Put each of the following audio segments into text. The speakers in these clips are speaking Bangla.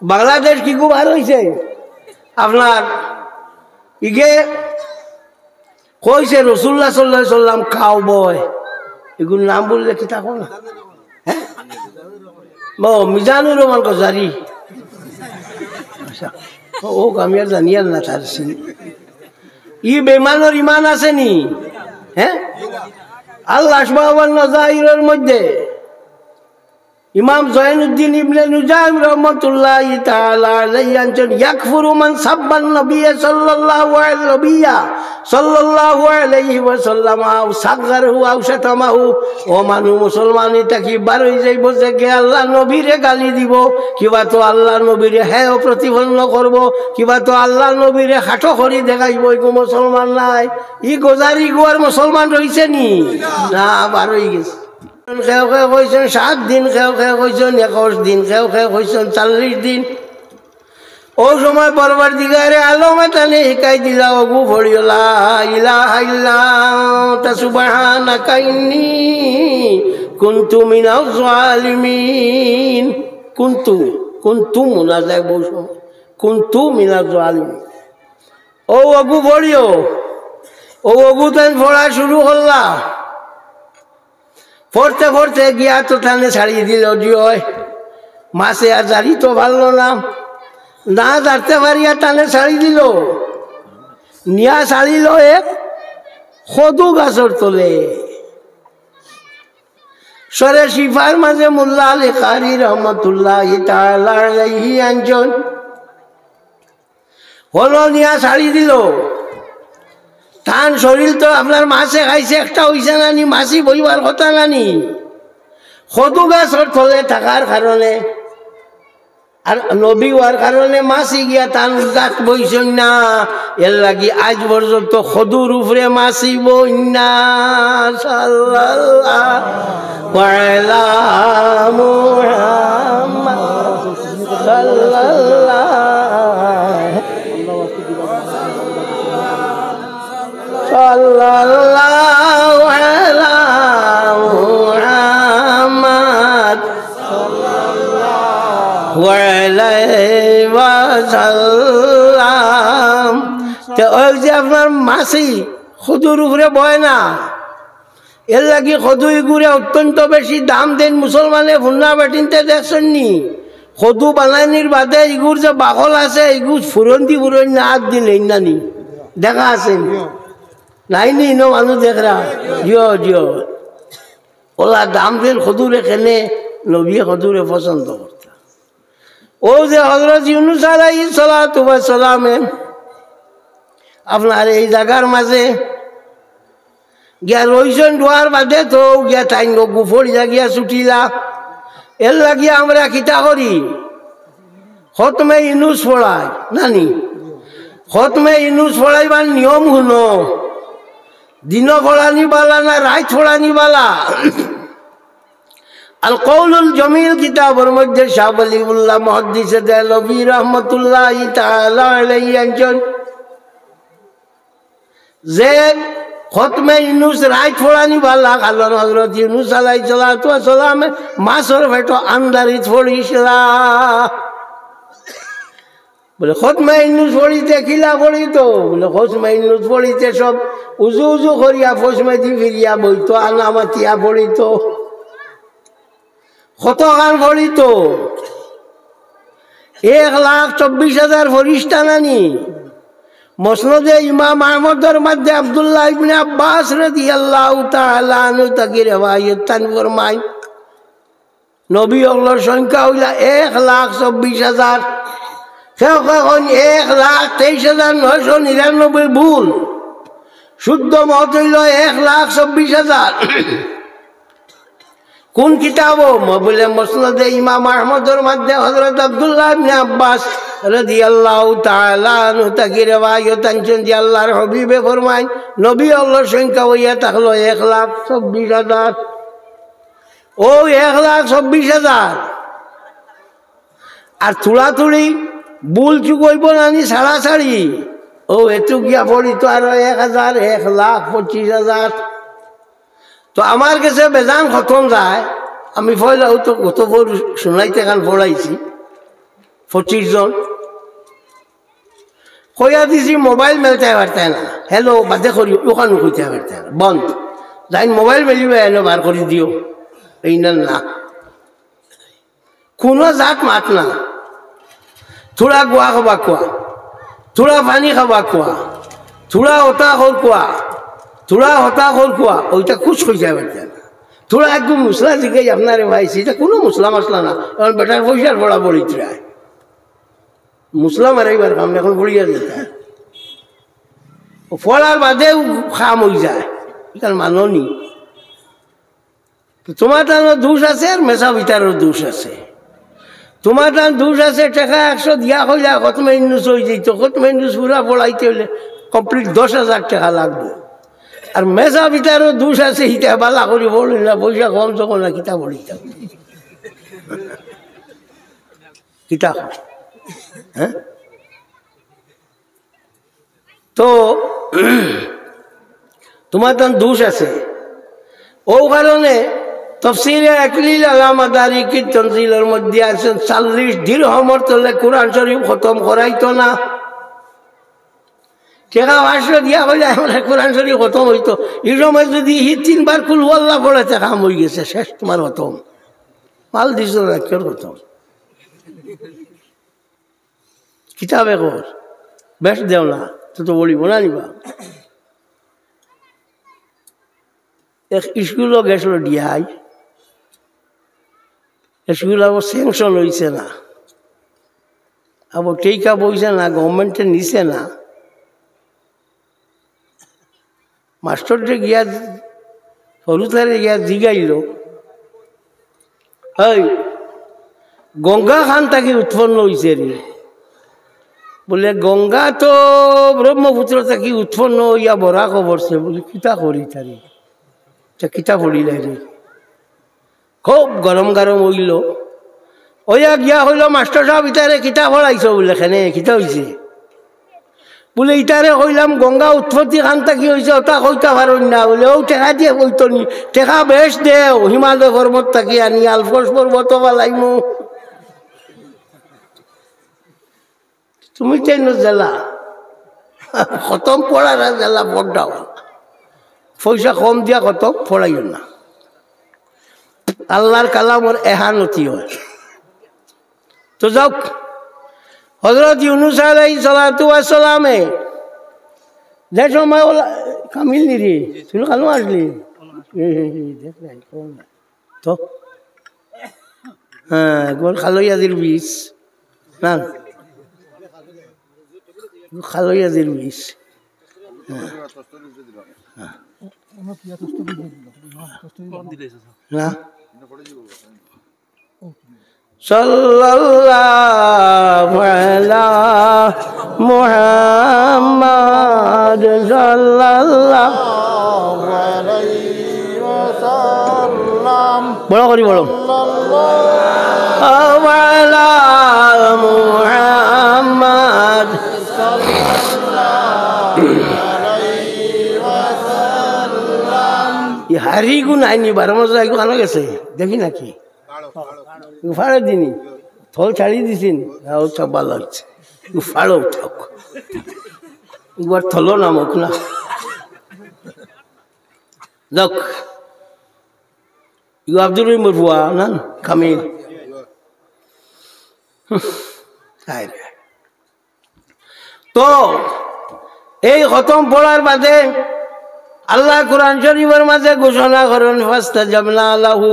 বাংলাদেশ কি খুব আর হয়েছে আপনার ইগে কইছে রসুল্লাহ সাল্লাল্লাহু আলাইহি সাল্লাম খাও বয় এগুলো নাম বললে কি থাকো না হ্যাঁ মিজানুর রহমান গজারি ও আমি আর জানি আর না তার ই বেমানোর ইমান আছে নি হ্যাঁ আল্লাহ আসবাবান নজাইরের মধ্যে ইমাম জয়নুদ্দিন ইবনে নুজাইম রাহমাতুল্লাহি তাআলা আলাইহি আনছেন ইয়াকফুরু মান সাব্বান নবী সাল্লাল্লাহু আলাইহি ওয়াসাল্লাম আও সাগগারহু আও শাতামাহু ও মানু মুসলমানি তাকি বার হই যাইব যে কে আল্লাহ নবীরে গালি দিব কিবা তো আল্লাহ নবীরে হেয় প্রতিপন্ন করব কিবা তো আল্লাহ নবীরে খাটো করি দেখাইব কো মুসলমান নাই ই গোজারি গোয়ার মুসলমান রইছে নি না বার হই গেছে খেও খেয়ে কইছেন 7 দিন খেও খেয়ে কইছেন 21 দিন খেও খেয়ে কইছেন 40 দিন ও সময় পরবর্তীকারে আলমে তানে শিকাই দিলা ওগু পড়িও লা ইলাহা ইল্লা আনতা সুবহানাকা ইন্নী কুনতু মিনাজ জালিমিন কুনতু মুনাজায় বসো কুনতু মিনাজ জালিমিন ও ওগু পড়িও ও ওগু তান পড়া শুরু করলা পড়তে পড়তে গিয়া তো টানে ছাড়িয়ে দিল হয় মাসে আর জারি তো ভালো না জারতে পারিয়া টানে ছাড়ি দিল নিয়া ছাড়িল এক সদু গাছর তলে সরে শিফার মাঝে মোল্লা আলী কারি রহমতুল্লাহি তাআলা আলাইহি আনছেন হলো নিয়া ছাড়ি দিল তান শরীর তো আপনার মাছে খাইছে একটা হইছে নানি মাছি বইবার কথা নানি সদু গাছর তলে থাকার কারণে আর নবী হওয়ার কারণে মাছি গিয়া তান গাছ বইছেন না এর লাগি আজ পর্যন্ত সদুর উপরে মাছি বই না সাল্লাল্লাহু আলা মুহাম্মাদ সাল্লাল্লাহু আলা মুহাম্মাদ সাল্লাল্লাহু আলাইহি ওয়াসাল্লাম তো ওই যে আপনার মাসি খুদুর উপরে বয় না এর লাগি খুদু ইগুরে অত্যন্ত বেশি দাম দেন মুসলমানে ফুন্না বেটিনতে দেখছেন নি খুদু বানানির বাদে ইগুর যে বাকল আছে ইগুর ফুরন্তি না হাত দিলেন নানি দেখা আছে নাই নি নো মানুষ দেখ রা জিও ওলা দাম দেন খুদুরে খেলে নবী খুদুরে পছন্দ করতা ও যে হযরত ইউনূস আলাইহিস সালাতু ওয়াস সালামে আপনার এই জায়গার মাঝে গিয়া রইছেন ডোয়ার বাদে তো গিয়া তাই গুফড়ি গিয়া ছুটিলা এর লাগিয়া আমরা কিতা করি খতমে ইউনূস পড়াই নানি খতমে ইউনূস পড়াইবার নিয়ম শুনো দিন পড়ানি বালা না রাত পড়ানি বালা আল কওলুল জমিল কিতাবের মধ্যে শাহ ওয়ালিউল্লাহ মুহাদ্দিস দেহলভী রাহমাতুল্লাহি তাআলা আলাইহি আনছেন যে খতমে ইউনূস রাত পড়ানি বালা কারণ হযরত ইউনূস আলাইহিস সালাতু ওয়াস সালাম মাছের পেট আন্দারিত পড়িছিলা বলে খতমে ইউনূস পড়িতে কিলা পড়িত বলে খতমে ইউনূস পড়িতে সব উজু করিয়া ফসমেদি ফিরিয়া বইতো আনামাতিয়া পড়িত কত গান পড়িত 1,24,000 ফরিস্তা নানি মসনদে ইমাম আহমদের মধ্যে আব্দুল্লাহ ইবনে আব্বাস রাদিয়াল্লাহু তাআলা আনহু তাকে রিওয়ায়াত তান ফরমায় নবী আল্লাহর সংখ্যা হইলা 1,24,000 কেউ কখন 1,23,999 ভুল শুদ্ধ মত হইল 1,24,000 কোন কিতাব বলে মুসনাদে ইমাম আহমদের মধ্যে হযরত আব্দুল্লাহ ইবনে আব্বাস রাদিয়াল্লাহু তাআলা আনহু তাকে রিওয়ায়াত আনছেন যে আল্লাহর হাবিবে ফরমায় নবী আল্লাহর সংখ্যা হইয়া থাকলো 1,24,000 ও 1,24,000 আর থুড়াথুড়ি ভুল চুক হইব নানি ছাড়াছাড়ি ও এত গিয়া পড়িত আর 1,000 1,25,000 তো আমার কাছে বেজান খতম যায় আমি পয়লাও তো কত বড় শোনাইতে গান পড়াইছি 25 জন কইয়া দিছি মোবাইল মেলতে পারতে না হ্যালো বাদে করি ওখানে কইতে পারতে না বন্ধ যাই মোবাইল মেলিবে এলো বার করে দিও এই না কোনো জাত মাত না থোড়া গোয়া খাবা কোয়া থোড়া পানি খাবা কোয়া থোড়া হতা খোর কোয়া থোড়া হতা খোর কোয়া ওইটা খুশ হয়ে যাবে না থোড়া একদম মশলা জিজ্ঞে আপনারে ভাই সেটা কোনো মশলা মশলা না এখন বেটার পয়সার বড়া বড়ি চায় মশলা মারাইবার কাম এখন বড়িয়া যেতে ফলার বাদেও খাম হয়ে যায় এখানে মাননি তোমার তার দোষ আছে আর মেশা ভিতরের দোষ আছে তোমার তার দোষ আছে টাকা 100 দিয়া হইলে কত মেনুস হয়ে যেত কত মেনুস পুরা বড়াইতে হইলে কমপ্লিট 10,000 টাকা লাগবে আর মেশা ভিতরের দোষ আছে হিটা বালা করি বলি না পয়সা কম যখন না কিতা বলি কিতা হ্যাঁ তো তোমার তার দোষ আছে ও কারণে তফসিরে আকলিল আলা মাদারিকি তনজিলের মধ্যে আছেন 40 দিরহামের তলে কোরআন শরীফ খতম করাইতো না টাকা 500 দিয়া হইলে আমরা কোরআন শরীফ খতম হইতো এই সময় যদি 3 বার কুল আল্লাহ পড়ে টাকা হয়ে গেছে শেষ তোমার খতম মাল দিছ না কেন খতম কিতাবে কর বেশ দেও না তো বলিব না নিবা এক স্কুলও গেছিল ডিয়াই স্কুল আবার স্যাংশন হয়েছে না আবার টেকা বইছে না গভর্নমেন্টে নিছে না মাস্টারটা গিয়া সরুতারে গিয়া জিগাইল এই গঙ্গা খান তাকে উৎপন্ন হয়েছে রে বলে গঙ্গা তো ব্রহ্মপুত্র থেকে উৎপন্ন হইয়া বরাক অবরছে বলে কিতা করি তারি কিতা পড়িলাই রে খুব গরম গরম হইল ওইয়া গিয়া হইল মাস্টার সাহেব ইটারে কিতা পড়াইছ বলে খেনে কিতা হয়েছে বলে ইটারে কইলাম গঙ্গা উৎপত্তি খান থাকি হয়েছে ওটা কইতা পারেন না বলে ও টেকা দিয়ে কইতো নি টেকা বেশ দেও হিমালয় পর্বত থাকি আনি আলফোস পর্বত পালাইমু তুমি কেন জেলা খতম পড়ার জেলা পড়াও পয়সা কম দিয়া খতম পড়াইও না আল্লাহর কালামর এহানতি হয় তো যাও হযরত ইউনূস আলাইহিস সালাতু ওয়াস সালামে যে সময় কামিল নি রে তুই কেন আসলি দেখ নাই কোন তো হ্যাঁ গোল খালইয়াদির বিষ না খালইয়াদির বিষ না সাল্লাল্লাহু আলা মুহাম্মাদ সাল্লাল্লাহু আলাইহি ওয়াসাল্লাম বড় করি বড় সাল্লাল্লাহু আলা মুহাম্মাদ সাল্লাল্লাহু আলাইহি ওয়াসাল্লাম এই হারি গুণ আইনি 12 মাস আগে খানা গেছে দেখি নাকি ফাড়ে দিনি থল ছাড়ি দিছিন সব ভালো হচ্ছে ফাড়ো উঠাও একবার থলো নামক না দেখ ইউ আব্দুল রহিম বুয়া না কামিল তো এই খতম পড়ার বাদে আল্লাহ কোরআন শরীফের মাঝে ঘোষণা করেন ফাস্তাজাবনা লাহু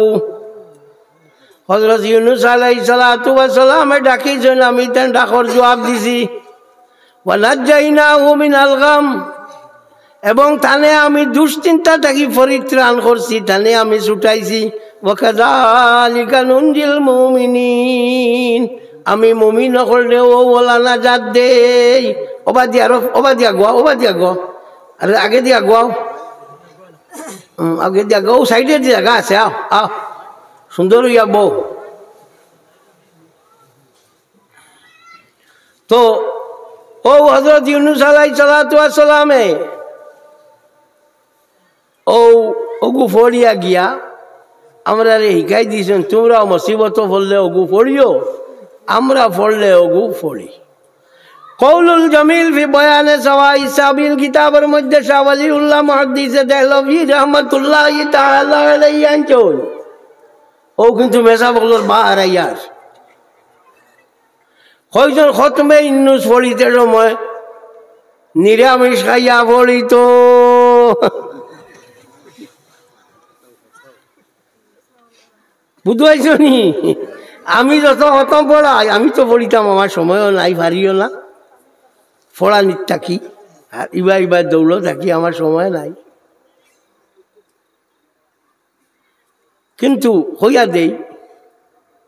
হযরত ইউনূস আলাইহিস সালাতু ওয়াস সালামে ডাকিছেন আমি তার ডাকর জবাব দিছি ওয়া নাজাইনাহু মিনাল গাম এবং তানে আমি দুশ্চিন্তা থেকে পরিত্রাণ করছি তানে আমি ছুটাইছি ওয়া কাযালিকা নুনজিল মুমিনিন আমি মুমিন হলে ও ওলা না জাত দেই ওবাদিয়া গো আরে আগে দিয়া গাও আগে দিয়া গাও সাইডে দিয়া গা আছে আও সুন্দর হইয়া বউ তো ও হযরত ইউনূস আলাইহিস সালাতু ওয়াস সালামে ও ওগু ফড়িয়া গিয়া আমরা রে হিকাই দিয়েছেন তোমরাও মুসিবত বললে ওগু ফড়িও আমরা পড়লে ওগু পড়ি। কৌলুল জমিল ফি বয়ানে সওয়াই সাবিল কিতাবের মধ্যে শাহ ওয়ালিউল্লাহ মুহাদ্দিস দেহলভী রাহমাতুল্লাহ তাআলা আলাইহি আনচল ও কিন্তু মেসা বগলর বাহারাইয়ার কয়জন খতমে ইন্নুস পড়িতে সময় নিরামিষ খাইয়া পড়িত। বুঝতে নি আমি যত খতম পড়াই আমি তো পড়িতাম, আমার সময়ও নাই, পারিও না পড়া নিত থাকি, আর ইবা দৌড় থাকি, আমার সময় নাই। কিন্তু হইয়া দেই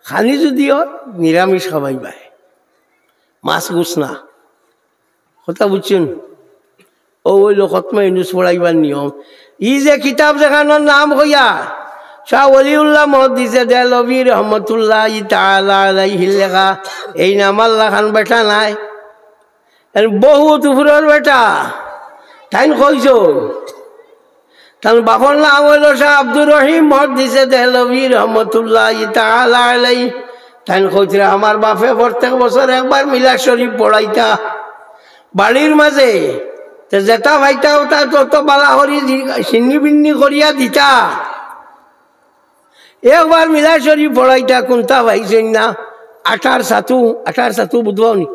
খানি যদিও নিরামিষ খাবাই বাই, মাছ গুছ না, কথা বুঝছেন? ও ওইল খতমে ইউনুস পড়াইবার নিয়ম। ই যে কিতাব যেখানোর নাম হইয়া শাহ ওয়ালিউল্লাহ মুহাদ্দিস দেহলভী রাহমাতুল্লাহ তাআলা আলাইহি লেখা, এই নাম আল্লাহ খান বেটা নাই, বহুত উপরের বেটা। তাই কইছ তার বাপর নাম হইল শাহ আব্দুর রহিম মুহাদ্দিস দেহলভী রাহমাতুল্লাহ তাআলা আলাইহি। তাই কইছে আমার বাপে প্রত্যেক বছর একবার মিলাদ শরীফ পড়াইতা বাড়ির মাঝে, যেটা ভাইটা ওটা তত বালা করি সিন্নি বিন্নি করিয়া দিতা। একবার মিলাদ শরীফ পড়াইতা কোনটা ভাইছেন না, আটার সাতু বুঝবানি,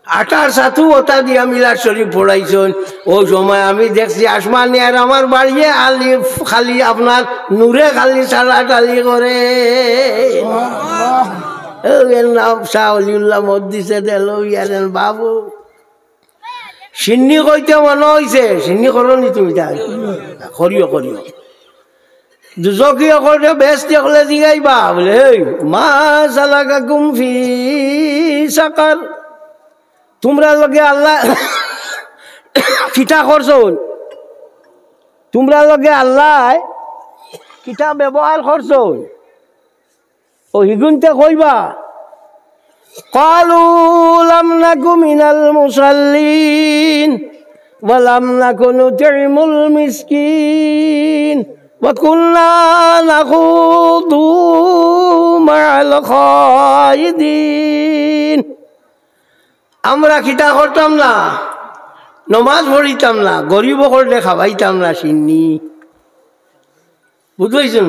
আটার সাতু ওটা দিয়া মিলাদ শরীফ পড়াইছেন। ওই সময় আমি দেখছি আসমানি আর আমার বাড়িয়ে আলি খালি আপনার নূরে খালি সারা টালি করে। নাম শাহ ওয়ালিউল্লাহ মুহাদ্দিস দেহলভী বাবু সিন্নি কইতে মনে হয়েছে, সিন্নি করো নি তুমি? তাই করিও দুজকীয় করে বেশ দেখলে জিগাইবা বলে মা সালাকাকুম ফি সাকার, তোমরা লগে আল্লাহ কিতা করছন, তোমরা লগে আল্লাহ কিতা ব্যবহার করছন, ও হিগুনতে কইবা ক্বালু লাম নাকু মিনাল মুসাল্লিন ওয়া লাম নাকু নুতঈমুল মিসকিন ওয়া কুন্না নাখুদু মা'আল খায়িদিন। আমরা কিতা করতাম না, নমাজ পড়িতাম না, গরিব করলে খাওয়াইতাম না সিন্নি, বুঝতেছেন?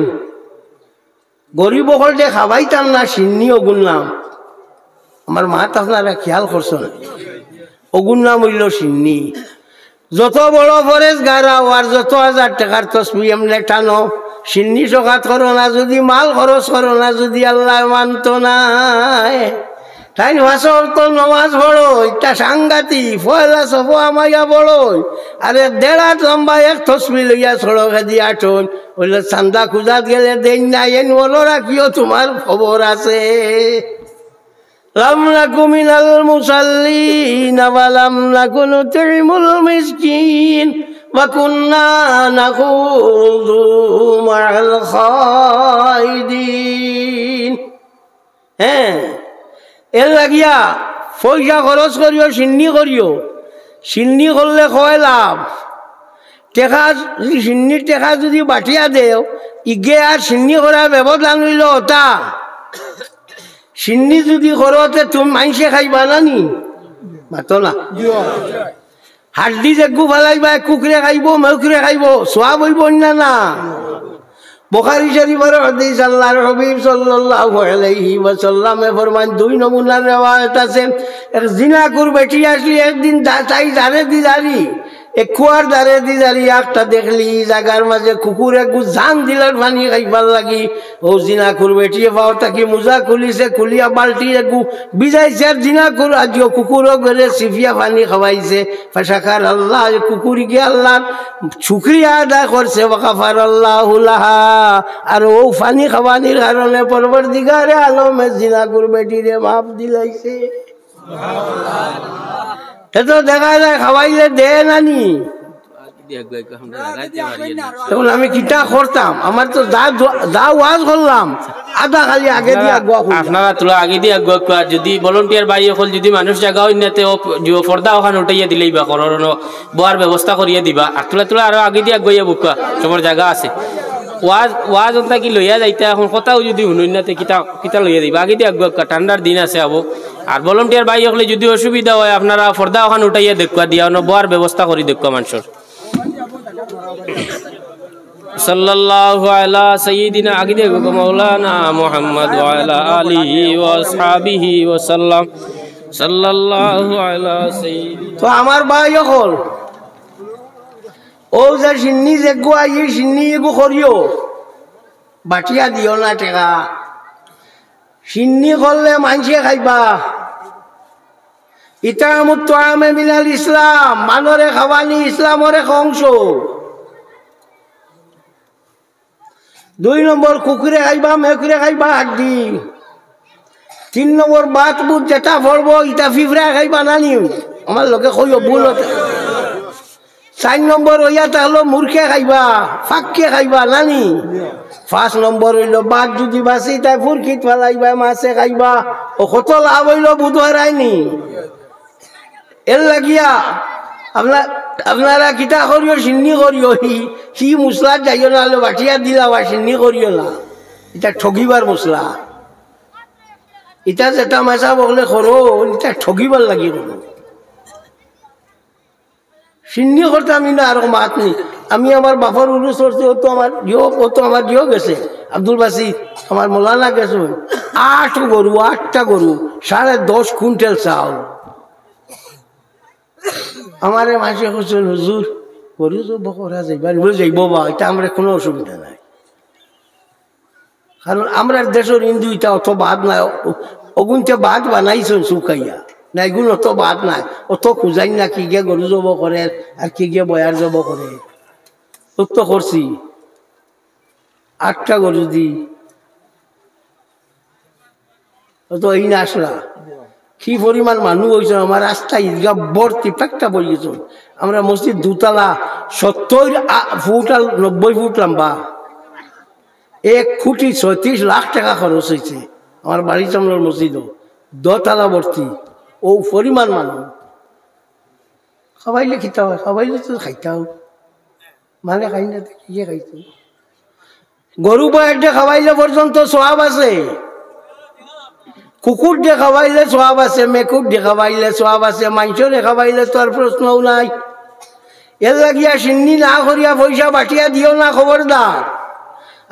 গরিব করলে খাওয়াইতাম না সিন্নি, ওগুন নাম আমার মা আপনারা খেয়াল করছেন, ওগুন নাম হইল সিন্নি। যত বড় ফরেজ গাড়া আর যত 1000 টাকার তসবি এমনি টানো, সিন্নি সকাত করো না যদি, মাল খরচ করো না যদি, আল্লাহ মানত না। তাই ভাষর তো নমাজ পড়ো, এটা সাংঘাতি পয়লা সফো আমাইয়া পড়ো, আরে 1.5 হাত লম্বা এক তসবি লইয়া সড়কে দিয়া ঠোন, বললে চান্দা খুঁজাত গেলে দেন না, এন বলো রাখিও তোমার খবর আছে। লাম নাকু মিনাল মুসাল্লিন ওয়া লাম নাকু নুতঈমুল মিসকিন ওয়া কুন্না নাখুযু মা'আল খায়িদিন। হ্যাঁ, এর লাগিয়া পয়সা খরচ করিও, সিন্নি করিও, সিন্নি করলে কয় লাভ, টেকা সিন্নির টেকা যদি বাটিয়া দেও ইগে আর সিন্নি করার ব্যবধান হইল ওটা। সিন্নি যদি করতে তুমি মাইসে খাইবা নানি, মাতো না, হাড্ডি জেগু ফালাইবা, কুকুরে খাইব, মেকুরে খাইব, সোয়াব হইব না। বুখারী শরীফের হাদিস আল্লাহর হাবিব সাল্লাল্লাহু আলাইহি ওয়াসাল্লামে ফরমান, 2 নমুনার রিওয়ায়াত আছে। এক জিনাকুর বেটি আসলি একদিন তাই দাঁড়ে দি দাঁড়ি, এক কুয়ার দাঁড়ে দি দাঁড়ি একটা দেখলি জাগার মাঝে কুকুর একটু জান দিলার পানি খাইবার লাগি। ও জিনাকুর বেটিয়ে পাও তাকে মোজা খুলিছে, খুলিয়া বালতি একটু বিজাইছে, আর জিনাকুর আজিও কুকুরও করে সিফিয়া পানি খাওয়াইছে। ফাশাকার আল্লাহ, কুকুর গিয়ে আল্লাহ শুকরিয়া আদায় করছে, ওয়াকাফার আল্লাহু লাহা, আর ও পানি খাওয়ানির কারণে পরবর্তীকারে আলমে জিনাকুর বেটিরে মাফ দিলাইছে। তো দেখা যায় খাওয়াইলে দে নানি। তখন আমি কিতা করতাম, আমার তো যা ওয়াজ করলাম আধা খালি আগে দিয়ে আপনারা তোলা আগে দিয়ে যদি ভলেন্টিয়ার বাড়ি হল যদি মানুষ জায়গা হইনাতে পর্দা ওখানে উঠাইয়া দিলেই বা করার বোয়ার ব্যবস্থা করিয়া দিবা, আর তোলা তোলা আরো আগে দিয়ে গইয়া বুকা সবার জায়গা আছে। ওয়াজ অন্তা কি লইয়া যাইতা এখন কথাও যদি শুনুন না কিতা কিতা লইয়া দিবা আগে দিয়ে ঠান্ডার দিন আছে আবো আর ভলান্টিয়ার ভাই হলে যদি অসুবিধা হয় আপনারা পর্দা ওখান উঠাইয়া দেখুয়া দিয়া বোয়ার ব্যবস্থা করে দেখুয়া মানুষের সাল্লাল্লাহু আলা সাইয়্যিদিনা আগে দিয়ে মাওলানা মুহাম্মদ ওয়া আলা আলিহি ওয়া আসহাবিহি ওয়া সাল্লাম সাল্লাল্লাহু আলা সাইয়্যিদিনা তো আমার ভাই হল ও যে সিন্নি যে গুয়াই সিন্নি গু করিও বাটিয়া দিও না টেকা সিন্নি করলে মানুষে খাইবা ইতামুত তাআমে মিনাল ইসলাম মানরে খাওয়ানি ইসলামের এক অংশ 2 নম্বর কুকুরে খাইবা মেকুরে খাইবা হাড্ডি 3 নম্বর বাত বুট যেটা পড়বো ইটা ফিফরা খাইবা নানি আমার লোকে কইও ভুল হতে 4 নম্বর হইয়া তাহলে মূর্খে খাইবা ফাঁককে খাইবা নানি 5 নম্বর হইল বাঘ যদি বাসি তাই ফুরকিত ফেলাইবা মাছে খাইবা ও কত লাভ হইল বুধ হারায়নি এর লাগিয়া আপনারা কিতা করিও সিন্নি করিও হি মশলা যাইও না বাটিয়া দিলা বা সিন্নি করিও না এটা ঠগিবার মশলা এটা যেটা মাছা বকলে করো এটা ঠগিবার লাগি করো সিন্নি করতে আমি না আর মাত নেই আমি আমার বাপর উরুস করছি ও তো আমার জিও গেছে আব্দুল বাসিদ আমার মৌলানা গেছে 8টা গরু 10.5 কুইন্টাল চাউল আমারে মাসে করছেন হুজুর গরু জব করা যাইবার যাইব বা এটা আমরা কোনো অসুবিধা নাই কারণ আমরা দেশের হিন্দু এটা অত বাদ নাই অগুনতে বাদ বানাইছেন শুকাইয়া না এগুলো অত বাদ নাই অত খুঁজাই না কি গিয়ে গরু জব করে আর কি গিয়ে বয়ার জব করে তো করছি 8টা গরু দি তো এই না আসলা কি পরিমাণ মানুষ হয়েছে আমার রাস্তা ঈদগা ভর্তি পেকটা পড়ে গেছে আমরা মসজিদ 2তলা 70 ফুট আর 90 ফুট লম্বা 1 কোটি 36 লাখ টাকা খরচ হয়েছে আমার বাড়ি সামনের মসজিদও 2তলা ভর্তি ও পরিমাণ মানুষ খাবাইলে খিতা হয় খাবাইলে তো খাইতাও মানে খাই না কি খাইতো গরু বয়ারটা খাওয়াইলে পর্যন্ত সওয়াব আছে কুকুর দিয়ে খাওয়াইলে সওয়াব আছে মেকুর দিয়ে খাওয়াইলে সওয়াব আছে মাংসরে খাওয়াইলে তো আর প্রশ্নও নাই এর লাগিয়া সিন্নি না করিয়া পয়সা বাটিয়া দিও না খবরদার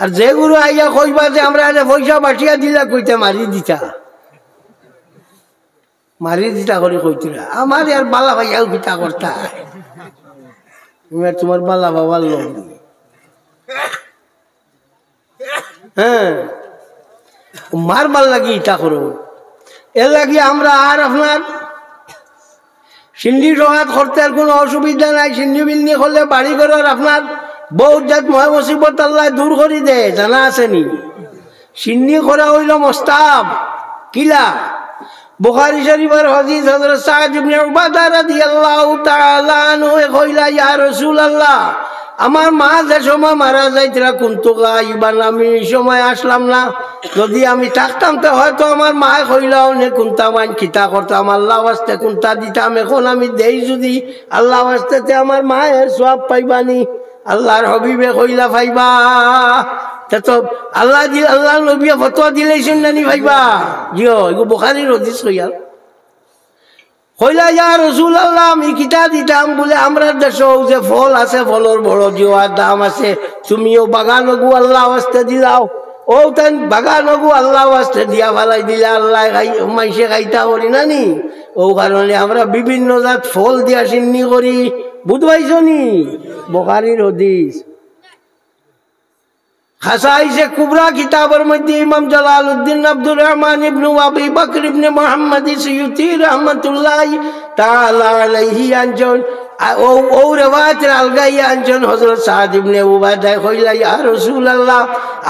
আর যে গুরু আইয়া কইবা যে আমরা পয়সা বাটিয়া দিলা কইতে মারি দিতা করে কইতিরা আমার আর বালা ভাইয়াও কিতা করতা তোমার বালা বাবার লোক হ্যাঁ মারবার লাগি ইটা করো এর লাগি আমরা আর আপনার সিন্নি সহায়ত করতে আর কোনো অসুবিধা নাই সিন্নি বিন্নি করলে বাড়ি ঘরের আপনার বহুত জাত মহা মুসিবত আল্লাহ দূর করে দেয় জানা আসেনি সিন্নি করা হইল মস্তাব কিলা বুখারী শরীফের হাদিস হযরত সাদ ইবনে উবাদা রাদিয়াল্লাহু তাআলা আনহু কইলা ইয়া রাসূলুল্লাহ আমার মা যে সময় মারা যাইতরা কুন্তু গাইবান আমি সময় আসলাম না যদি আমি থাকতাম তো হয়তো আমার মা কইলাও নে কুন্তা মান কিতা করতাম আল্লাহ ওয়াস্তে কুন্তা দিতাম এখন আমি দেই যদি আল্লাহ ওয়াস্তে আমার মায়ের সওয়াব পাইবানি আল্লাহর হাবিবে কইলা পাইবা তো আল্লাহ নবী ফতোয়া দিলেছেন নানি ভাইবা জিও এগো বুখারীর হাদিস কইয়া কইলা ইয়া রাসূলুল্লাহ আমি কিতা দিতাম বলে আমরা দেশে যে ফল আছে ফলর বড় জিওয়ার দাম আছে তুমিও বাগান গু আল্লাহ ওয়াস্তে দিলাও ও তান বাগান গু আল্লাহ ওয়াস্তে দিয়া ভালাই দিলা আল্লাহ মাইসে খাইতা করি নানি ও কারণে আমরা বিভিন্ন জাত ফল দিয়া সিন্নি করি বুঝবাইছনি বুখারীর হাদিস খাসাইসে কুবরা কিতাবের মধ্যে ইমাম জালালউদ্দিন আব্দুর রহমান ইবনে আবি বকর ইবনে মুহাম্মদ সিয়ুতি রাহমাতুল্লাহ তাআলা আলাইহি আনজন ও রওয়ায়াতের আলগাই আনজন হযরত সাদ ইবনে উবাদা কইলা ইয়া রাসূলুল্লাহ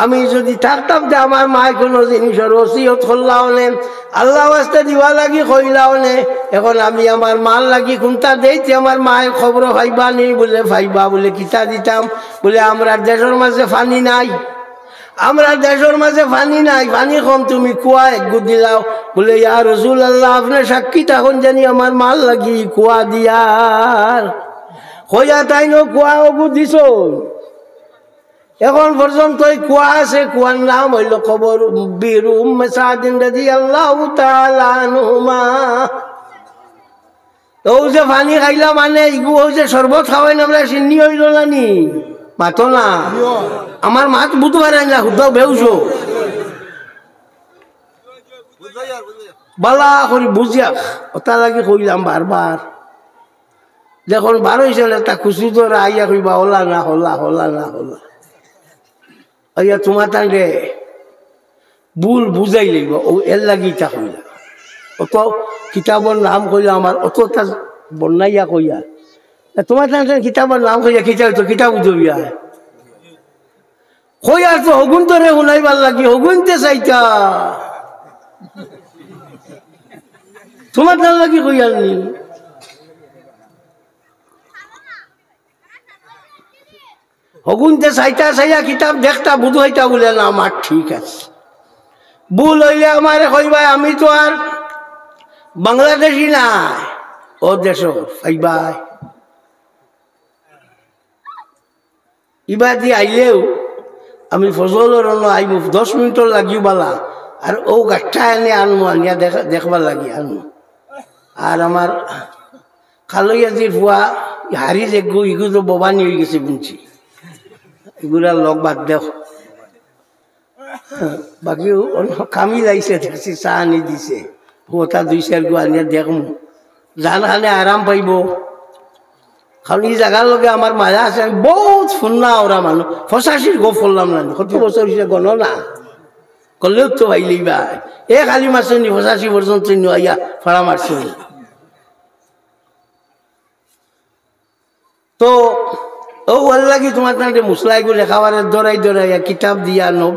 আমি যদি থাকতাম যে আমার মা কোনো জিনিসের ওসিয়ত করলাও নে আল্লাহ ওয়াস্তে দিবা লাগি কইলাও নে এখন আমি আমার মাল লাগি কোনটা দেইতে আমার মায়ের খবর পাইবা নি বলে পাইবা বলে কিতা দিতাম বলে আমরা দেশের মাঝে পানি নাই আমরা দেশের মাঝে পানি নাই পানি কম তুমি কুয়া এক গুদ দিলাও বলে ইয়া রাসূলুল্লাহ আপনি সাক্ষী তখন জানি আমার মাল লাগি কুয়া দিয়ার কইয়া তাই নো কুয়া গুদ দিছো এখন পর্যন্ত কুয়া আছে, কুয়ার নাম হইল কবর বীর উম্মে সাদিন রাদিয়াল্লাহু তাআলা আনহুমা। ও যে পানি খাইলা মানে ইগু যে শরবত খাওয়াই আমরা চিনি হইল না নি মাতো না, আমার মাত বুঝতে পারে না, হুদাও বেউছো বালা করি বুঝিয়া ওটা লাগে কইলাম বারবার। যখন বার হয়েছিল একটা খুশি ধরে আইয়া কইবা হলা না হলা হলা না হলা, আইয়া তোমার তাঙ্গে ভুল বুঝাই লাগব, ও এর লাগি ইটা কইলা। অত কিতাবর নাম কইলা আমার অতটা বন্যাইয়া কইয়া, তোমার তাঙ্গে কিতাবর নাম কইয়া কিতা হইতো কিতাব বুঝবিয়া কইয়া তো হগুন তোরে শুনাইবার লাগি হগুনতে চাইতা তোমার তার লাগি কইয়ার নি। হগুনতে চাইতা চাইয়া কিতাব দেখতা বুধ হইতা বলে না আমার ঠিক আছে, ভুল হইলে আমারে কইবাই আমি তো আর বাংলাদেশি না, ও দেশ পাইবাই ইবার দিয়ে আইলেও আমি ফজলের আইব 10 মিনিটর লাগিও বালা, আর ও গাঠা এনে আনবো আনিয়া দেখবার লাগি আনবো। আর আমার খালইয়াজির ফুয়া হারি যে ইগু তো বোবানি হয়ে গেছে বুঝছি, এগুলা লগ বাদ দেও। বাকি কামি লাগছে দেখছি, চা আনি দিছে ওটা 2-4 গু আনিয়া দেখম জান খালে আরাম পাইব। কারণ এই জায়গার লগে আমার মায়া আছে, আমি বহুত শুননা ওরা মানুষ 85 গো ফললাম না, কত বছর হিসেবে গণ না করলেও তো ভাইলেই ভাই এ খালি মারছে নি 85 পর্যন্ত আইয়া ফাড়া মারছে। তো ও লাগি তোমার মুসলাইগুলো লেখাবার দৌড়াই দৌড়াইয়া কিতাব দিয়া নব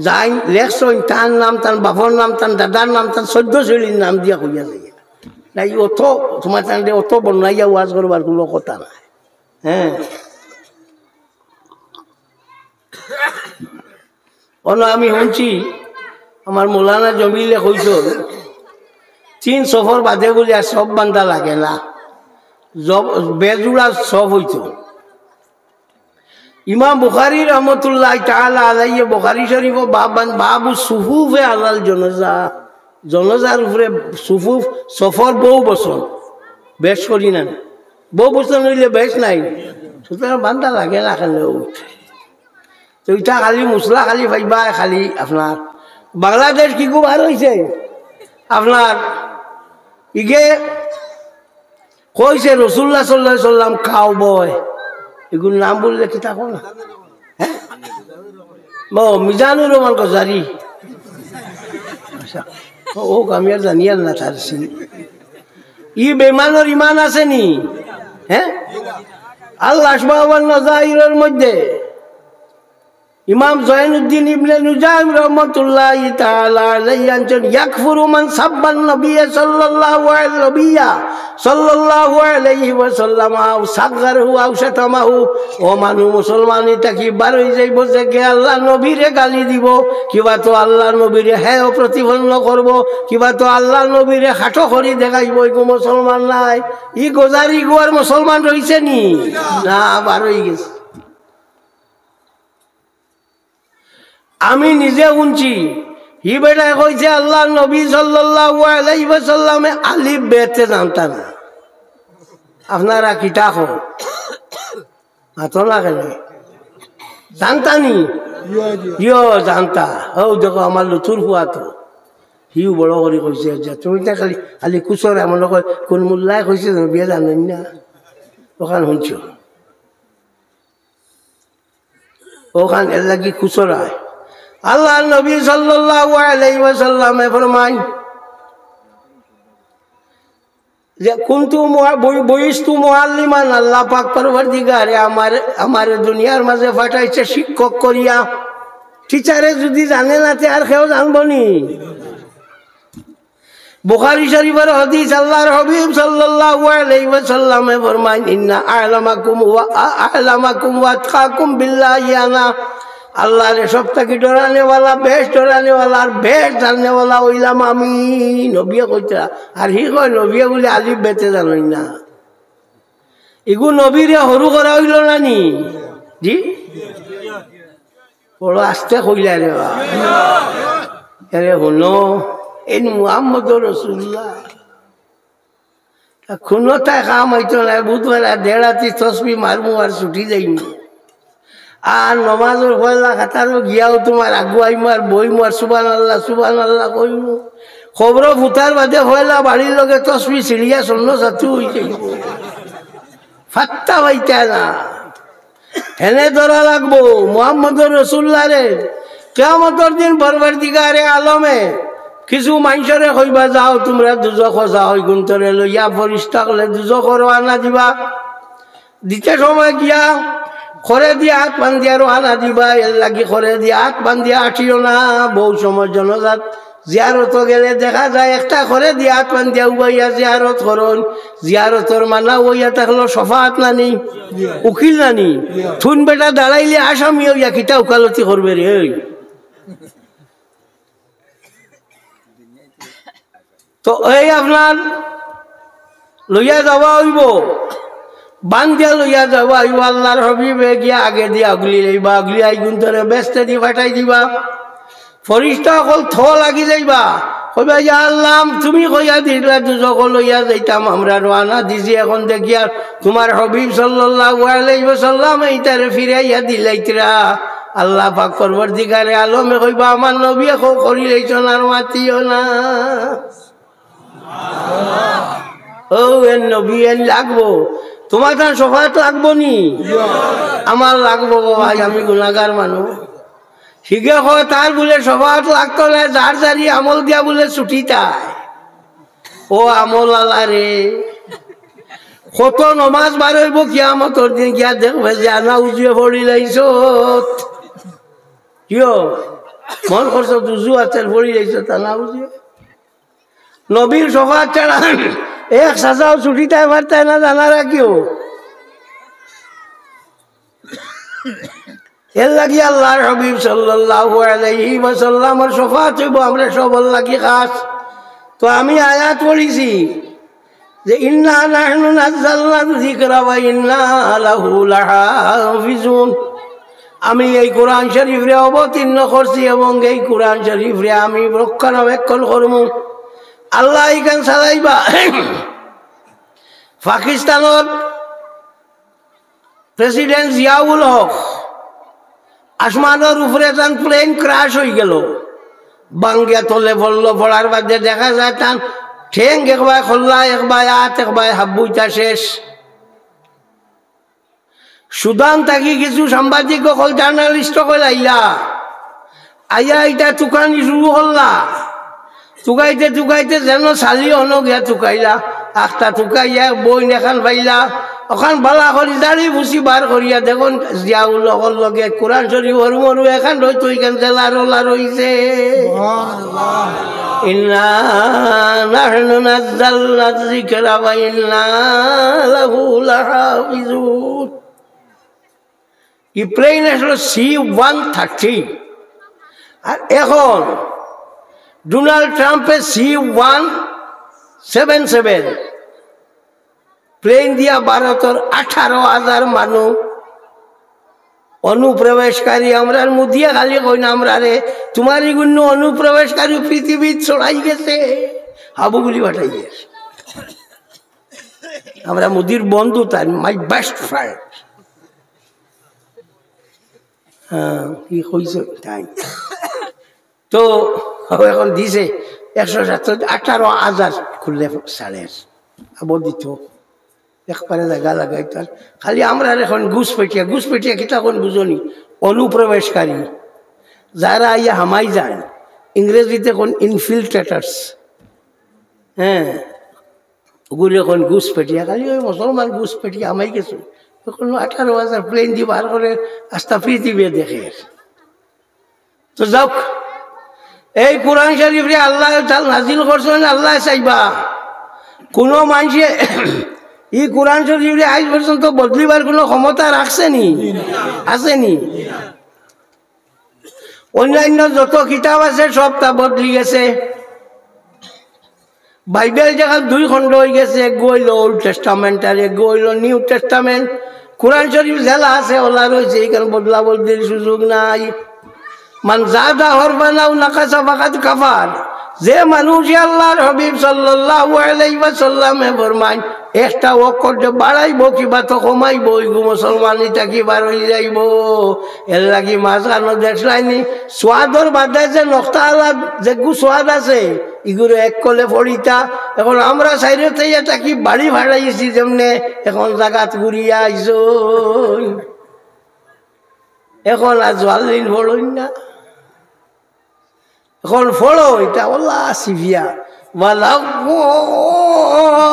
যাই লেখছই, তার নাম তার বাপর নাম তার দাদার নাম তার 14 শৈলীর নাম দিয়া কইয়া যাইয়া নাই, অত তোমার তান্ডে অত বনাইয়া ওয়াজ করবার কোনো কথা নাই। হ্যাঁ আমি শুনছি আমার মৌলানা জমিলে কইস 3 সফর বাদে বলে আর সব বান্ধা লাগে না, বেজুড়া সব হইত। ইমাম বুখারী রহমতুল্লাহ তাআলা আলাইহি বুখারী শরীফ বাবু সুফুফে আলাল জনাজা, জনাজার উপরে সুফুফ সফর বহু বছর বেশ করি না, বহু বছর হইলে বেশ নাই, সুতরাং বান্ধা লাগে না খালেও। তো এটা খালি মশলা খালি পাইবা খালি আপনার বাংলাদেশ কি খুব আর হয়েছে আপনার ইগে কইছে রাসূলুল্লাহ সাল্লাল্লাহু আলাইহি সাল্লাম খাও বয়, এগুলো নাম বললে কি থাকো না। হ্যাঁ মিজানুর রহমান গজারি, ও আমি আর জানি আর না তার ই বেমানোর ইমান আছে নি। হ্যাঁ আল্লাহ আসমাওয়াল নজাইরের মধ্যে ইমাম জয়নুদ্দিন ইবনে নুজাইম রাহমাতুল্লাহি তাআলা আলাইহি আনছেন ইয়াকফুরু মান সাব্বান নবিয়্য সাল্লাল্লাহু আলাইহি ওয়াসাল্লাম আও সাগগারহু আও শাতামাহু। ও মানুষ মুসলমান এটা কি বার হয়ে যাইব যে কে আল্লাহ নবীরে গালি দিব, কিবা তো আল্লাহ নবীরে হ্যাঁ প্রতিপন্ন করব, কিবা তো আল্লাহ নবীরে খাটো করি দেখাইব, এগো মুসলমান নাই। ই গোজারি গোয়ার মুসলমান রইছে নি না, বার হয়ে গেছে। আমি নিজে শুনছি হি বেটা কইছে আল্লাহ নবী সাল্লাল্লাহু আলাইহি ওয়াসাল্লামে আলিফ বেতে জানতা না। আপনারা কিতা কো আতো না কেন জানতা নি? ইয়ো জানতা। ও দেখো আমার লুতুর হুয়া তো হিউ বড় করে কইছে যে তুমি তা খালি খালি কুসর এমন কয়, কোন মোল্লাই কইছে বিয়ে জানেন না, ওখান শুনছ ওখান এর লাগি কুসরায়। আল্লাহ নবী সাল্লাল্লাহু আলাইহি ওয়াসাল্লামে ফরমান যে কুনতু বইস্তু মুআল্লিমান, আল্লাহ পাক পরওয়ারদিগারে আমার দুনিয়ার মাঝে পাঠাইছে শিক্ষক করিয়া। টিচারে যদি জানে না তে আর কেউ জানবো নি? বুখারী শরীফের হাদিস, আল্লাহর হাবিব সাল্লাল্লাহু আলাইহি ওয়াসাল্লামে ফরমান ইন্না আ'লামাকুম ওয়া আতকাকুম বিল্লাহি আনা। আল্লাহর সব থেকে ডরানেওয়ালা, বেশ ডরানেওয়ালা আর বেশ জানেওয়ালা হইলাম আমি। নবিয়া কইতা আর হি কয় নবিয়া বলে আলিফ বেতে জানোই না। এগু নবীরে সরু করা হইল না নি? জি বড় আস্তে কইলা রে বা আরে হলো এই মুহাম্মদ রাসূলুল্লাহ কোনো তা কাম হইতো না বুধবার দেড়াতি তসবি মারমু আর ছুটি যাইমু আর নমাজের পয়লা খাতারও গিয়াও তোমার আগুয়াইমু আর বইমু আর সুবহানাল্লাহ কইমু খবর ফুটার বাদে পয়লা বাড়ির লগে তসবি সিঁড়িয়া শূন্য সাথু হয়ে যাইব ফাত্তা পাইতা না হেনে ধরা লাগবো মুহাম্মদ রাসূলুল্লাহ রে কিয়ামতের দিন পরবর্তীকারে আলমে কিছু মানুষরে কইবা যাও তোমরা দুজখ যাও ওই গুন্তরে লইয়া ফরিস্তা কলে দুজখর আনা দিবা দিতে সময় গিয়া খরে দিয়া হাত বান্ধিয়া আনা দিবা এর লাগি খরে দিয়া হাত বান্ধিয়া আঠিও না বহু সময় জনজাত জিয়ারত গেলে দেখা যায় একটা খরে দিয়া হাত বান্ধিয়া উবাইয়া জিয়ারত করন জিয়ারতর মানা ওইয়া থাকলো সফাত নানি উকিল নানি থুন বেটা দাঁড়াইলে আসামি হইয়া কিতা উকালতি করবে রে তো এই আপনার লইয়া যাওয়া হইব বান্ধিয়া লইয়া যাওয়া হইব আল্লাহর হবিবে গিয়া আগে দিয়ে আগলি লইবা আগলি আইগুন ধরে ব্যস্ত দিয়ে ফাটাই দিবা ফরিস্তা অকল থ লাগি যাইবা কইবা ইয়া আল্লাহ তুমি কইয়া দিলা দুজক লইয়া যাইতাম আমরা রানা দিছি এখন দেখিয়া তোমার হবিব সাল্লাল্লাহু আলাইহি ওয়াসাল্লাম এইটারে ফিরাইয়া দিলাইতরা আল্লাহ পাক পরবর্তীকারে আলমে কইবা আমার নবী এখন করি লইছন আর মাতিও না ও এর নবী এর লাগবো তোমার তার সফাত লাগবো নি আমার লাগবো ভাই আমি গুনাহগার মানুষ শিখে হয় তার বলে সফাত লাগতো না যার যারি আমল দিয়া বলে ছুটি তাই ও আমল আলা রে কত নমাজ বার হইব কিয়ামতের দিন গিয়া দেখবে যে আনা উজুয়ে পড়ি লাইছ কিয় মন করছ দুজু আছে পড়ি লাইছ আনা উজুয়ে নবীর সফাত ছাড়া এক সাজাও ছুটি তাই মারতাই না জানারা কেউ এর লাগি আল্লাহর হাবিব সাল্লাল্লাহু আলাইহি ওয়াসাল্লামের শফাত হইব আমরা সবার লাগি খাস তো আমি আয়াত পড়িছি যে ইন্না নাহনু নাযালনা যিকরা ওয়া ইন্না লাহু লাহাফিজুন আমি এই কোরআন শরীফে অবতীর্ণ করছি এবং এই কোরআন শরীফে আমি রক্ষণাবেক্ষণ করব আল্লাহ ইখান চালাইবা পাকিস্তানের প্রেসিডেন্ট জিয়াউল হক আসমানের উপরে তান প্লেন ক্রাশ হয়ে গেল বাঙ্গিয়া তলে পড়লো পড়ার বাদে দেখা যায় তান ঠেং একবার খোল্লা একবার হাত একবার হাব্বুইটা শেষ সুদান থাকি কিছু সাংবাদিক সকল জার্নালিস্ট সকল আইয়া এটা তুকানি শুরু করলা তুকাইতে যেন চালি হনো গিয়া তুকাইলা একটা তুকাইয়া বই নেখান পাইলা ওখান বালা করি দাঁড়ি বুসি বার করিয়া দেখুন জিয়াউল লগর লগে কোরআন শরীফ হরু মরু এখান রইতো এখান জেলা রোলা রইছে ইন্না নাহনু নাযালনা যিকরা ওয়া ইন্না লাহু লাহাফিজুন এই প্লেন আসলে C-130 আর এখন ডোনাল্ড ট্রাম্পের C-177 প্লেন দিয়া ভারতের 18,000 মানুষ অনুপ্রবেশকারী আমরা মুদিয়া খালি কই না আমরা রে তোমার এগুলো অনুপ্রবেশকারী পৃথিবীর ছড়াই গেছে হাবুগুলি পাঠাই গেছে আমরা মুদির বন্ধু তাই মাই বেস্ট ফ্রেন্ড হ্যাঁ কি কইছে তাই তো এখন দিছে 18,000 খুললে সাড়ে আবার দিত একবারে জায়গা লাগাই তার খালি আমরা এখন ঘুষপেটিয়া কিতা কোন বুঝনি অনুপ্রবেশকারী যারা ইয়া হামাই যায় ইংরেজিতে কোন ইনফিল্ট্রেটার্স হ্যাঁ ওগুলো এখন ঘুষপেটিয়া খালি ওই মুসলমান ঘুষপেটিয়া হামাই গেছে তখন 18,000 প্লেন দিয়ে বার করে আস্তা পৃথিবী দেখে তো যাও এই কোরআন শরীফে আল্লাহ নাজিল করছেন আল্লাহ চাইবা কোনো মানুষে এই কোরআন শরীফে আজ পর্যন্ত বদলিবার কোনো ক্ষমতা রাখছেনি আসেনি অন্যান্য যত কিতাব আছে সব তা বদলি গেছে বাইবেল জায়গা 2 খণ্ড হয়ে গেছে গইল ওল্ড টেস্টামেন্ট আর গইল নিউ টেস্টামেন্ট কোরআন শরীফ জেলা আছে ওলা রয়েছে এখানে বদলা বদলির সুযোগ নাই মান জাদা হরবানাও নাকাসা ফাকাদ কাফার। যে মানুষ আল্লাহর হাবিব সাল্লাল্লাহু আলাইহি ওয়াসাল্লামে ফরমান একটা অক্ষর বাড়াইব কিবা তো কমাইব ওইগু মুসলমানি থাকি বার হয়ে যাইব। এর লাগি মাঝখানো দেখলাইনি সোয়াদর বাদে যে নকটা আলাদ যেগু সোয়াদ আছে এগুলো এক কলে পড়িতা। এখন আমরা সাইডে থেকে থাকি বাড়ি ভাড়াইছি যেমনে এখন জাগাত ঘুরিয়া আইস এখন আর জোয়ালিন ফলইন না এখন ফলো এটা ওলা সিভিয়া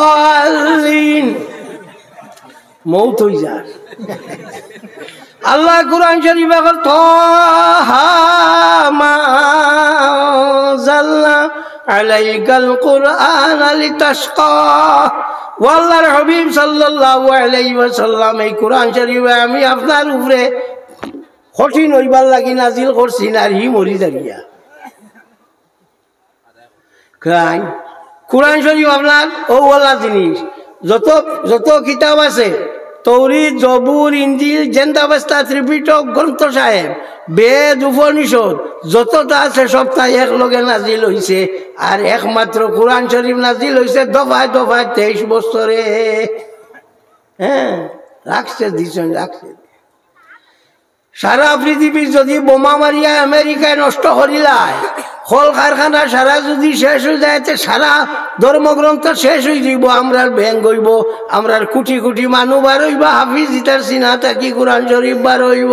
ওয়ালালিন মৌত হই যায়। আল্লাহ কুরআন শরীফে বলেন তাহা মা জাল্লা আলাইকাল কুরআন লিতাশকা। আল্লাহর হাবিব সাল্লাল্লাহু আলাইহি ওয়াসাল্লাম এই কুরআন শরীফে আমি আপনার উপরে কঠিন হইবার লাগি নাজিল করছি না আর হি মরি যাইয়া। কুরআন শরীফ আপনার ওলা জিনিস যত যত কিতাব আছে তৌরিত জবুর ইনজিল জেন্দাবস্তা ত্রিপিটক গ্রন্থ সাহেব বেদ উপনিষদ যতটা আছে সবটা একলগে নাজিল হইছে। আর একমাত্র কুরআন শরীফ নাজিল হইছে দফায় দফায় 23 বছরে। হ্যাঁ রাখছে দিছেন রাখছে। সারা পৃথিবীর যদি বোমা মারিয়া আমেরিকায় নষ্ট করিলায় কল কারখানা সারা যদি শেষ হয়ে যায় সারা ধর্মগ্রন্থ শেষ হয়ে যাইব। আমরার ব্যাংক হইব, আমরার কোটি কোটি মানুষ বার হইব, হাফিজ ইতার সিনা থাকি কুরআন শরীফ বার হইব।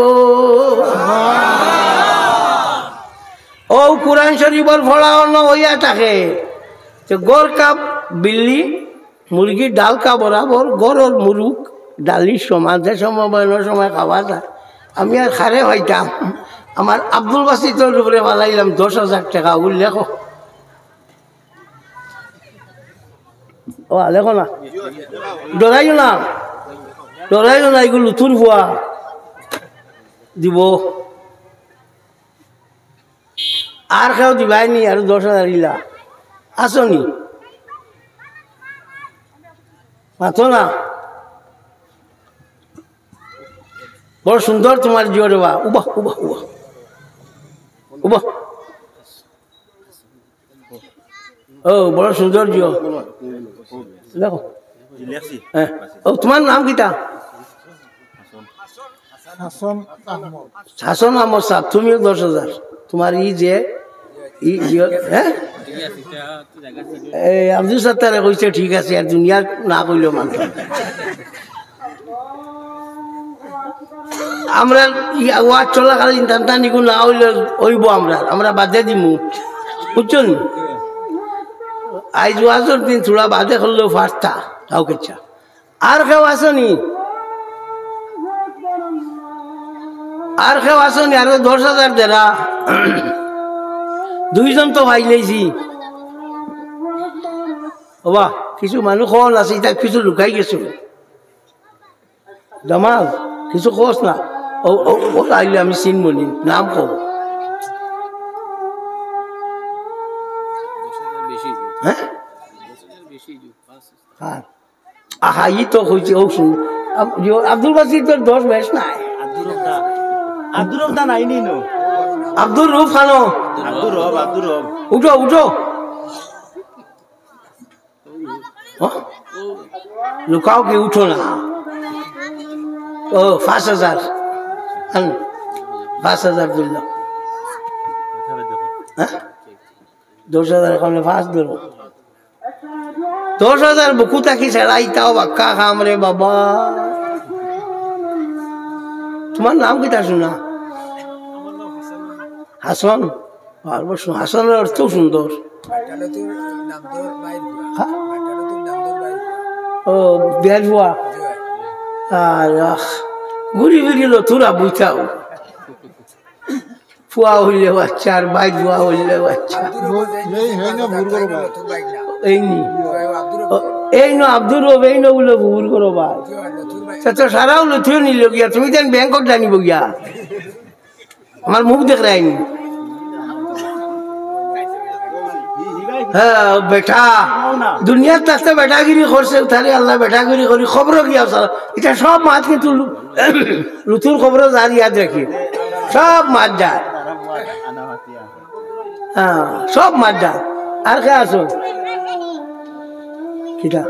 ও কুরআন শরীফর ফলানো হইয়া থাকে গড় কাপ বিল্লি মুরগির ডাল কা বরাবর গড়র মুরুখ ডালির সমান যে সময় বয়নের সময় খাওয়া যায়। আমি আর খারে হইতাম আমার আব্দুল বাসিতর উপরে পালাইলাম 10,000 টাকা উল্লেখ। ও লেখো না ডরাইও না ডরাইও না এগুলো লুথুর ভুয়া দিব আর কেউ দিবাইনি আর 10,000 ইলা আসনি মাথো না। বড় সুন্দর তোমার জিও রে বা উবাহ উবাহ উবাহ উবাহ ও বড় সুন্দর জিও দেখো। হ্যাঁ ও তোমার নাম কিটা? হাসন আহমদ সাহেব। তুমিও 10,000 তোমার ই যে হ্যাঁ আব্দুল সত্তারে কইছে ঠিক আছে আর দুনিয়ার না কইলেও মানতে। আমরা ওয়াজ চলাকালীন টানটানিকু না হইলে হইব আমরা বাদে দিমু বুঝছেন। আইজ ওয়াজের দিন থোড়া বাদে করলেও ফার্স্তা তাও কেছা। আর কেউ আসনি আর কেউ আসনি আরো 10,000 দেরা 2 জন তো ভাইলেছি বাবা কিছু মানুষ কল আছে তার কিছু লুকাই গেছো জামাল কিছু খোঁজ না ও ও আইলে আমি চিনবনি নাম কব। হ্যাঁ আহা ই তো হয়েছে ও শুন আব্দুল বাসির তোর 10 বেশ নাই আব্দুর রব নাই নি নো আব্দুর রব খানো আব্দুর রব উঠো উঠো লুকাও কি উঠো না। ও 5,000 5,000 দিল। হ্যাঁ 10,000 এখন 5 দিল 10,000 বুকু থাকি সেড়াইতাও বাক্কা খাম রে বাবা। তোমার নাম কিটা শোনা? হাসন। হাসনের অর্থ সুন্দর। ও বিয়ার বুয়া আর ঘুরি ফিরি লথুরা বুঝাও ফুয়া হইলে বাচ্চা আর বাইক ফুয়া হইলে বাচ্চা এই নো আব্দুর রব এই নো বলে ভুল করো ভাই তো সারাও লথুর নিল গিয়া তুমি যেন ব্যাংকত জানিব গিয়া আমার মুখ দেখ রাইনি। হ্যাঁ বেটা দুনিয়ার থাকতে বেটাগিরি করছে তাহলে আল্লাহ বেটাগিরি করি খবর গিয়া এটা সব মাছ কিন্তু লুথুর খবর যার ইয়াদ রাখি সব মাছ যায় হ্যাঁ সব মাদ্দা আর কে আছো কিটা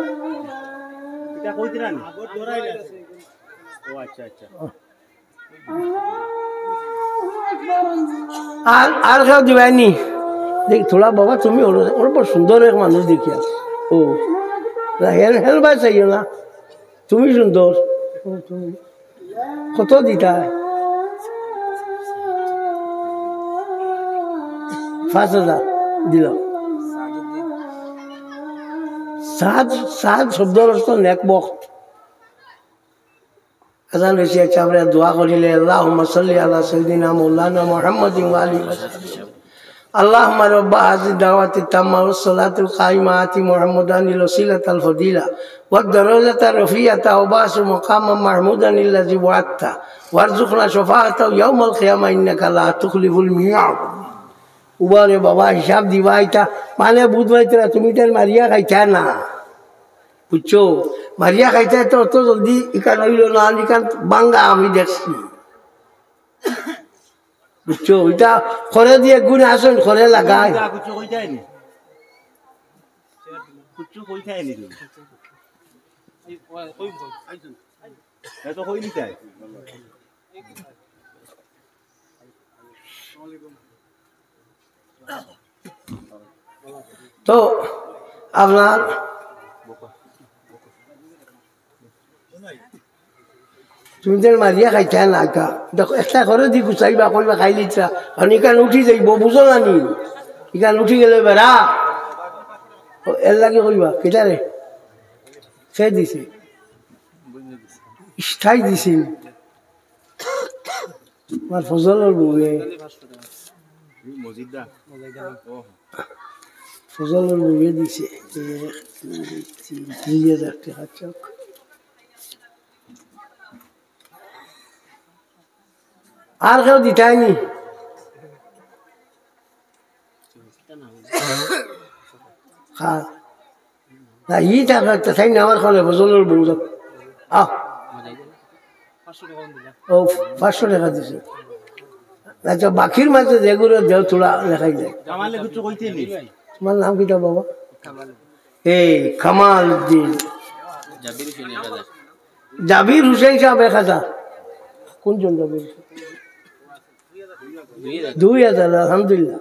আর কেউ দিবাইনি দেখ থোড়া বাবা তুমি ওর বড় সুন্দর এক মানুষ দেখিয়া ও হেল ভাই চাইও না তুমি সুন্দর কত দিতা 5,000 দিল সাদ শব্দর অর্থ নেকবক আজান হয়েছে আচ্ছা আমরা দোয়া করিলে আল্লাহুম্মা সাল্লি আলা সাইয়্যিদিনা মাওলানা মুহাম্মাদিন ওয়া আলিহি ওয়াসাল্লাম اللهم رب هذه الدعوة التامة والصلاة القائمة آت محمدا الوسيلة الفضيلة والدرجة الرفيعة وبعث مقاما محمودا الذي وعدته وارزقنا شفاعته يوم القيامة إنك لا تخلف الميعاد উবারে বাবা হিসাব দিবা এটা মানে বুঝবাইতরা তুমি তার মারিয়া খাইতা না বুঝছো মারিয়া খাইতা তো অত জলদি ইকান হইল না ইকান বাঙ্গা আমি দেখছি বুঝছো এটা খরে দিয়ে গুণ আসুন খরে লাগায় তো আপনার তুমি তো মারিয়া খাইতা না দেখো একটা করে দি গুছাইবা কইবা খাই লিছা আর ইকান উঠি যাইব বুঝো না নি ইকান উঠি গেলে বেড়া এর লাগে কইবা কেটারে সে দিছে স্থায়ী দিছে আমার ফজলের বউয়ে ফজলের বউয়ে দিছে 3,000 টাকা চক আর কেউ দিতাইনি না ই টাকা তাই না আমার খালে ফজলের বউ আহ ও 500 টাকা দিছে আচ্ছা বাকির মাঝে যেগুলো দেও তোলা লেখাই যায় তোমার নাম কিটা বাবা এই কামাল উদ্দিন জাবির হুসেন সাহেব 1,000 কোনজন জাবির 2,000 আলহামদুলিল্লাহ